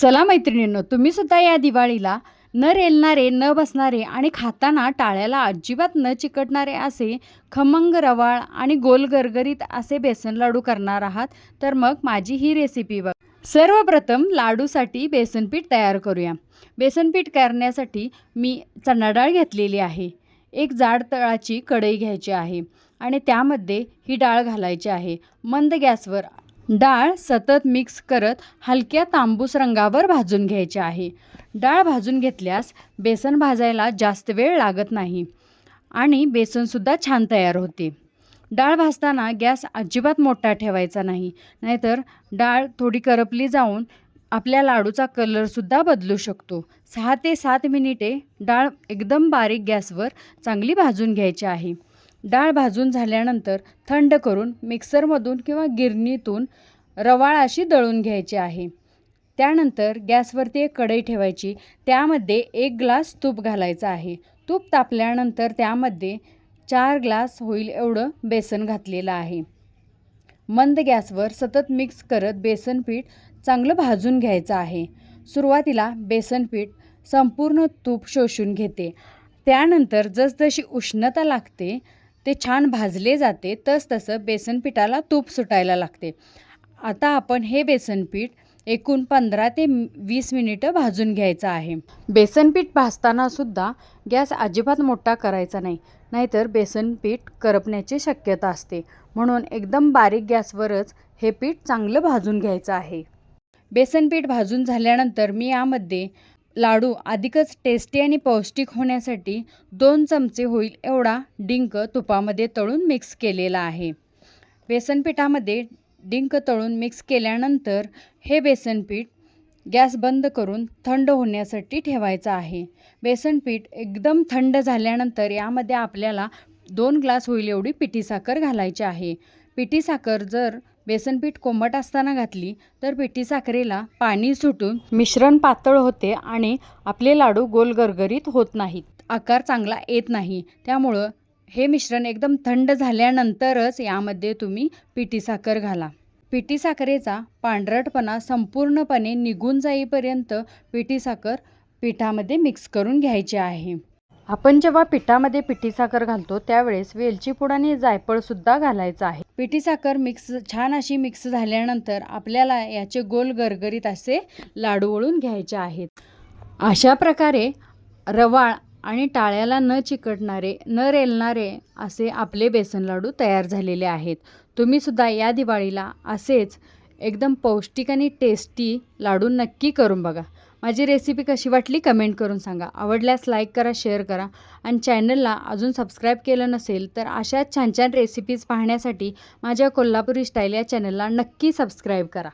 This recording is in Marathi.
चला मैत्रिणींनो, तुम्ही सुद्धा या दिवाळीला न रेलणारे, न बसणारे आणि खाताना टाळ्याला अजिबात न चिकटणारे असे खमंग, रवाळ आणि गोल गरगरीत असे बेसन लाडू करणार आहात. तर मग माझी ही रेसिपी बघा. सर्वप्रथम लाडूसाठी बेसनपीठ तयार करूया. बेसनपीठ करण्यासाठी मी चणा डाळ घेतलेली आहे. एक जाड तळाची कढई घ्यायची आहे आणि त्यामध्ये ही डाळ घालायची आहे. मंद गॅसवर डाळ सतत मिक्स करत हलक्या तांबूस रंगावर भाजून घ्यायचे आहे. डाळ भाजून घेतल्यास बेसन भाजायला जास्त वेळ लागत नाही आणि बेसनसुद्धा छान तयार होते. डाळ भाजताना गॅस अजिबात मोठा ठेवायचा नाही, नाहीतर डाळ थोडी करपली जाऊन आपल्या लाडूचा कलरसुद्धा बदलू शकतो. 6 ते 7 मिनिटे डाळ एकदम बारीक गॅसवर चांगली भाजून घ्यायची आहे. डाळ भाजून झाल्यानंतर थंड करून मिक्सरमधून किंवा गिरणीतून रवाळ अशी दळून घ्यायची आहे. त्यानंतर गॅसवरती एक कढई ठेवायची. त्यामध्ये 1 ग्लास तूप घालायचं आहे. तूप तापल्यानंतर त्यामध्ये 4 ग्लास होईल एवढं बेसन घातलेलं आहे. मंद गॅसवर सतत मिक्स करत बेसनपीठ चांगलं भाजून घ्यायचं आहे. सुरुवातीला बेसनपीठ संपूर्ण तूप शोषून घेते. त्यानंतर जसजशी उष्णता लागते ते छान भाजले जाते, तसतसं बेसनपीठाला तूप सुटायला लागते. आता आपण हे बेसनपीठ एकूण 15 ते 20 मिनिटं भाजून घ्यायचं आहे. बेसनपीठ भाजताना सुद्धा गॅस अजिबात मोठा करायचा नाही, नाहीतर बेसनपीठ करपण्याची शक्यता असते. म्हणून एकदम बारीक गॅसवरच हे पीठ चांगलं भाजून घ्यायचं आहे. बेसनपीठ भाजून झाल्यानंतर मी यामध्ये लाडू अधिकच टेस्टी आणि पौष्टिक होण्यासाठी 2 चमचे होईल एवढा डिंक तुपामध्ये तळून मिक्स केलेला आहे. बेसनपीठामध्ये डिंक तळून मिक्स केल्यानंतर हे बेसनपीठ गॅस बंद करून थंड होण्यासाठी ठेवायचं आहे. बेसनपीठ एकदम थंड झाल्यानंतर यामध्ये आपल्याला 2 ग्लास होईल एवढी पिठी साखर घालायची आहे. पिठी साखर जर बेसनपीठ कोमट असताना घातली तर पिठी साखरेला पाणी सुटून मिश्रण पातळ होते आणि आपले लाडू गोल गरगरीत होत नाहीत, आकार चांगला येत नाही. त्यामुळं हे मिश्रण एकदम थंड झाल्यानंतरच यामध्ये तुम्ही पिठी साखर घाला. पिठी साखरेचा पांढरटपणा संपूर्णपणे निघून जाईपर्यंत पिठी साखर पिठामध्ये मिक्स करून घ्यायची आहे. आपण जेव्हा पिठामध्ये पिठी साखर घालतो त्यावेळेस वेलची पूड आणि जायफळसुद्धा घालायचं आहे. पिठी साखर छान अशी मिक्स झाल्यानंतर आपल्याला याचे गोल गरगरीत असे लाडू वळून घ्यायचे आहेत. अशा प्रकारे रवाळ आणि टाळ्याला न चिकटणारे, न रेलणारे असे आपले बेसन लाडू तयार झालेले आहेत. तुम्हीसुद्धा या दिवाळीला असेच एकदम पौष्टिक आणि टेस्टी लाडू नक्की करून बघा. माझी रेसिपी कशी वाटली कमेंट करून सांगा. आवडल्यास लाईक करा, शेअर करा आणि चॅनलला अजून सबस्क्राईब केलं नसेल तर अशाच छान छान रेसिपीज पाहण्यासाठी माझ्या कोल्हापुरी स्टाईल या चॅनलला नक्की सबस्क्राईब करा.